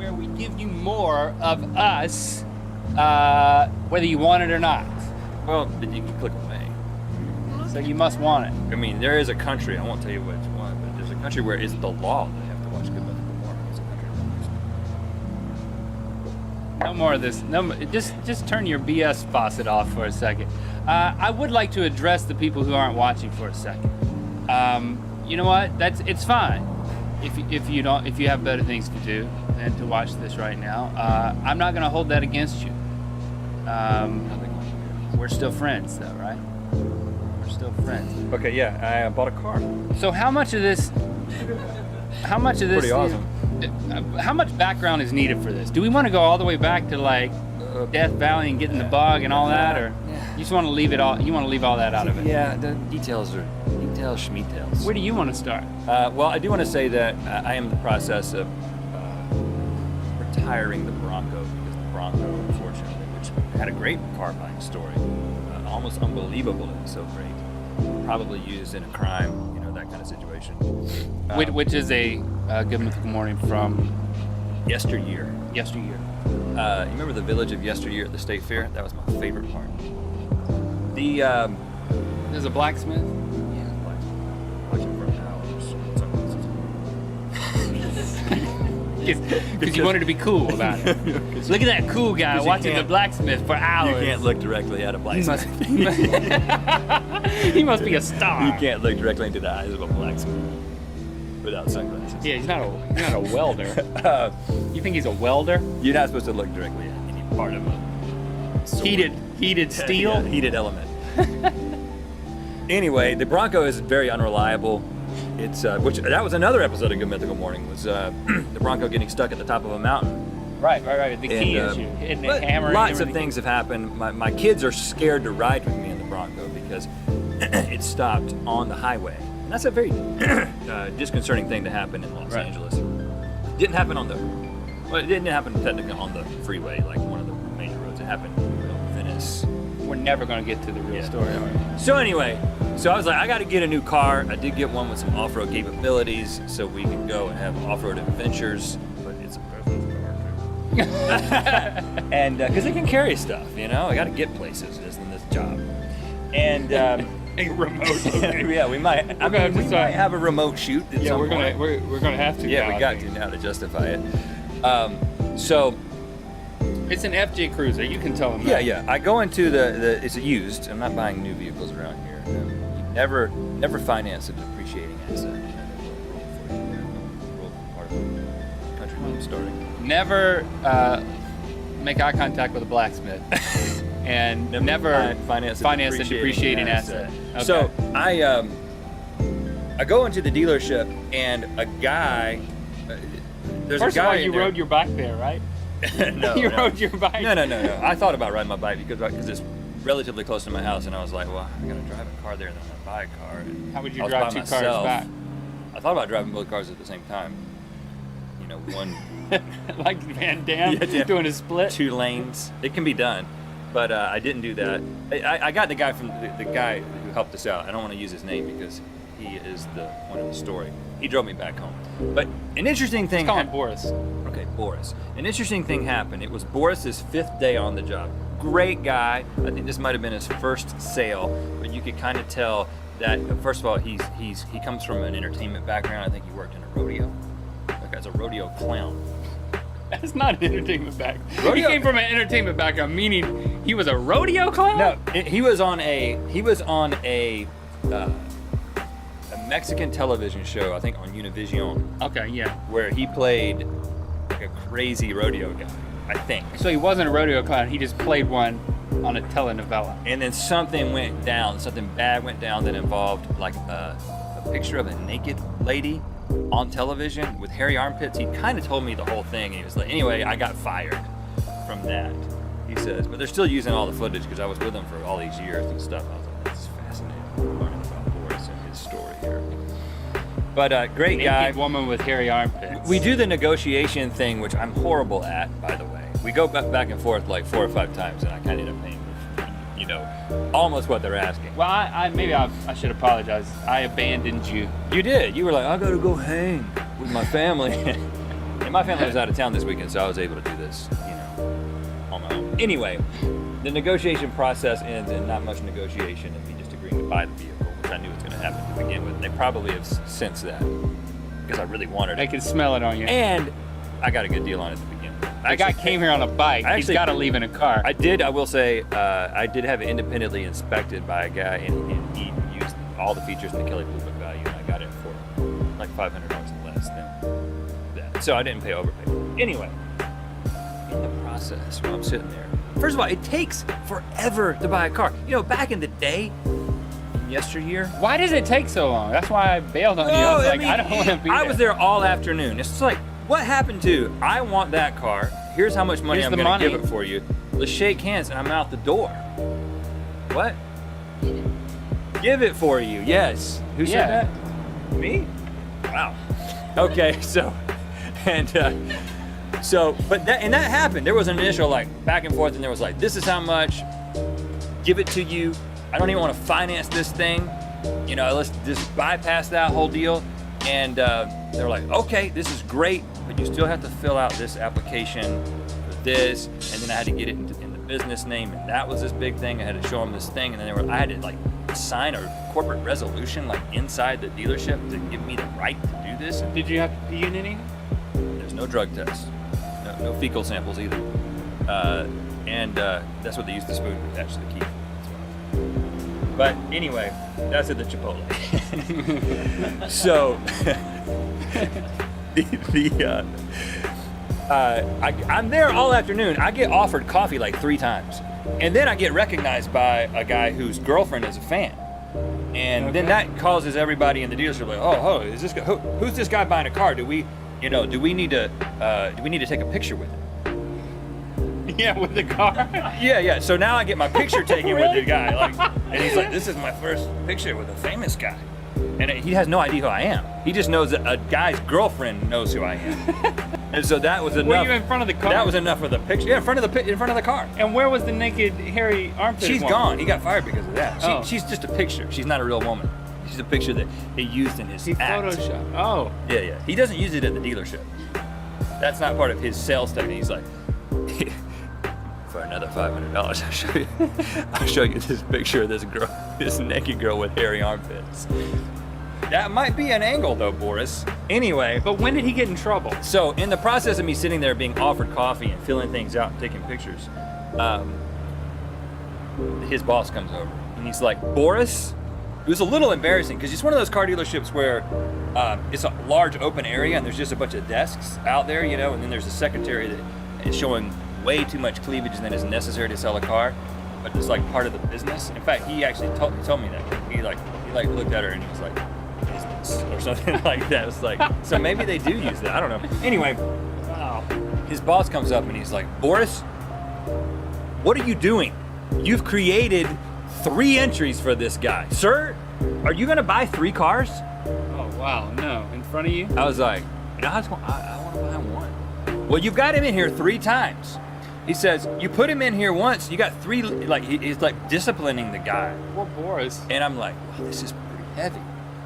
where we give you more of us, whether you want it or not. Well, then you can click away. So you must want it. I mean, there is a country, I won't tell you which one, but there's a country where it's the law that you have to watch Good Mythical More. It's a country. No more of this. No, just turn your BS faucet off for a second. I would like to address the people who aren't watching for a second. You know what? It's fine. If you have better things to do than to watch this right now, I'm not going to hold that against you. We're still friends, though, right? We're still friends. Okay, yeah, I bought a car. So how much of this? Pretty awesome. How much background is needed for this? Do we want to go all the way back to like Death Valley and get in the bog and all that, or you just want to leave it all? You want to leave all that out of it? Yeah, the details schmeetails. Where do you want to start? Well, I do want to say that I am in the process of retiring the Bronco, because the Bronco, unfortunately, which had a great car buying story, almost unbelievable, it was so great, probably used in a crime, that kind of situation. Which is a Good Mythical Morning from Yesteryear. Yesteryear. You remember the village of Yesteryear at the State Fair? That was my favorite part. There's a blacksmith. Watching for hours. Because you wanted to be cool about it. Look at that cool guy watching the blacksmith for hours. You can't look directly at a blacksmith. He must be a star. You can't look directly into the eyes of a blacksmith without sunglasses. Yeah, he's not a welder. You think he's a welder? You're not supposed to look directly at any part of a sword. Heated steel? Yeah, heated element. Anyway, the Bronco is very unreliable. It's that was another episode of Good Mythical Morning, was the Bronco getting stuck at the top of a mountain. Right. The key issue, hitting the hammer. Lots of things have happened. My kids are scared to ride with me in the Bronco because it stopped on the highway, and that's a very disconcerting thing to happen in Los Angeles. It didn't happen it didn't happen technically on the freeway, like one of the major roads. It happened in Venice. We're never going to get to the real story, are we? So anyway, I was like, I got to get a new car. I did get one with some off-road capabilities, so we could go and have off-road adventures. But it's a business car too. And because it can carry stuff, I got to get places in this job. And a remote. Yeah, we might. We might have a remote shoot. At some point. we're gonna have to. Yeah, we got to now to justify it. So. It's an FJ Cruiser. You can tell them that. Yeah. I go into it's used. I'm not buying new vehicles around here. You never finance a depreciating asset. Part of the country I'm starting. Never make eye contact with a blacksmith. And never finance a depreciating asset. Okay. So I go into the dealership, and a guy. There's First a guy of all, you rode your bike there, right? No, you rode your bike. No. I thought about riding my bike because it's relatively close to my house, and I was like, well, I gotta drive a car there, and then I'm gonna buy a car. And how would you drive two cars back? I thought about driving both cars at the same time. One like Van Damme doing a split. 2 lanes. It can be done, but I didn't do that. I got the guy from the guy who helped us out. I don't want to use his name because he is the point of the story. He drove me back home. But an interesting thing. Let's call him Boris. Okay, Boris. An interesting thing happened. It was Boris's 5th day on the job. Great guy. I think this might have been his first sale, but you could kind of tell that first of all, he comes from an entertainment background. I think he worked in a rodeo. That guy's a rodeo clown. That's not an entertainment background. He came from an entertainment background, meaning he was a rodeo clown? No, he was on a Mexican television show, I think on Univision. Okay, yeah. Where he played like a crazy rodeo guy, I think. So he wasn't a rodeo clown, he just played one on a telenovela. And then something bad went down that involved like a picture of a naked lady on television with hairy armpits. He kind of told me the whole thing, and he was like, anyway, I got fired from that, he says. But they're still using all the footage because I was with him for all these years and stuff. I was like, this is fascinating, learning about Boris and his story here. But great guy. Naked woman with hairy armpits. We do the negotiation thing, which I'm horrible at, by the way. We go back and forth like 4 or 5 times, and I kind of end up paying, almost what they're asking. Well, I should apologize. I abandoned you. You did. You were like, I gotta go hang with my family. And my family was out of town this weekend, so I was able to do this, on my own. Anyway, the negotiation process ends in not much negotiation and me just agreeing to buy the vehicle, which I knew was going to happen to begin with. And they probably have sensed that because I really wanted I it. can smell it on you. And I got a good deal on it at the beginning. The guy came here on a bike. He's got to leave in a car. I will say, I did have it independently inspected by a guy, and he used all the features in the Kelly Blue Book value, and I got it for like $500 less than that. So I didn't pay overpay. Anyway, in the process, while I'm sitting there, first of all, it takes forever to buy a car. Back in the day, yesteryear. Why does it take so long? That's why I bailed on you. I was like, I don't want to be there. I was there all afternoon. It's just like, what happened to, I want that car. Here's how much money I'm going to give it for you. Let's shake hands and I'm out the door. What? Give it for you. Yes. Who said that? Me? Wow. Okay, but that happened. There was an initial back and forth, and there was this is how much. Give it to you. I don't even want to finance this thing. Let's just bypass that whole deal. And they're like, okay, this is great, but you still have to fill out this application for this. And then I had to get it in the business name, and that was this big thing. I had to show them this thing, and then I had to sign a corporate resolution inside the dealership to give me the right to do this. Did you have to pee in any? There's no drug tests, no fecal samples either. And that's what they use the spoon to attach to the key. But anyway, that's at the Chipotle. So I'm there all afternoon. I get offered coffee 3 times, and then I get recognized by a guy whose girlfriend is a fan, and then that causes everybody in the dealership is this guy, who's this guy buying a car? Do we need to take a picture with him? Yeah, with the car. Yeah. So now I get my picture taken with the guy, and he's like, "This is my first picture with a famous guy," and he has no idea who I am. He just knows that a guy's girlfriend knows who I am, and so that was enough. Were you in front of the car? That was enough for the picture. Yeah, in front of the car. And where was the naked, hairy armpit? She's woman? gone. He got fired because of that. Oh. She's just a picture. She's not a real woman. She's a picture that he used in his act. Photoshopped. Oh. Yeah. He doesn't use it at the dealership. That's not part of his sales technique. He's like, for another $500, I'll show you this picture of this girl, this naked girl with hairy armpits. That might be an angle though, Boris. Anyway. But when did he get in trouble? So in the process of me sitting there being offered coffee and filling things out and taking pictures, his boss comes over and he's like, Boris, it was a little embarrassing because it's one of those car dealerships where it's a large open area and there's just a bunch of desks out there, and then there's a secretary that is showing way too much cleavage than is necessary to sell a car, but it's part of the business. In fact, he actually told me that. He looked at her and he was like, business or something like that. It's so maybe they do use that. I don't know. Anyway, wow. His boss comes up and he's like, Boris, what are you doing? You've created 3 entries for this guy. Sir, are you gonna buy 3 cars? Oh wow, no. In front of you? I was like, I want to buy 1. Well, you've got him in here 3 times. He says, you put him in here once, you got 3, he's disciplining the guy. Poor Boris. And I'm like, wow, this is pretty heavy.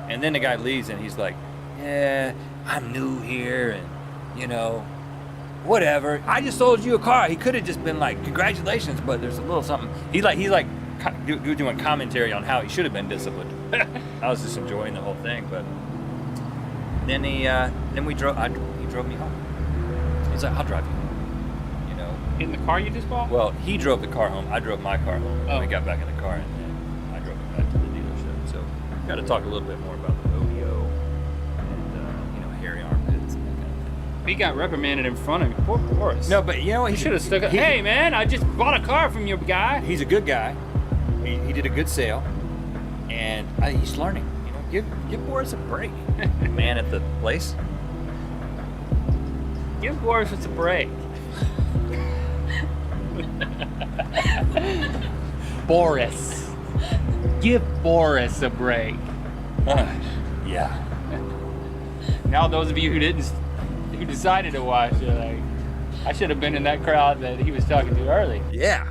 And then the guy leaves and he's like, yeah, I'm new here and, whatever. I just sold you a car. He could have just been like, congratulations, but there's a little something. He's doing commentary on how he should have been disciplined. I was just enjoying the whole thing, but then he drove me home. He's like, I'll drive you home. In the car you just bought? Well, he drove the car home. I drove my car home. Oh. We got back in the car and then I drove him back to the dealership. So got to talk a little bit more about the rodeo and hairy armpits and that kind of thing. He got reprimanded in front of me. Poor Boris. No, but he should have stuck up. Hey man, I just bought a car from your guy. He's a good guy. He did a good sale, and he's learning. Give Boris a break, man at the place. Give Boris a break. Boris. Give Boris a break. Yeah. Now those of you who decided to watch, you're like, I should have been in that crowd that he was talking to earlier. Yeah.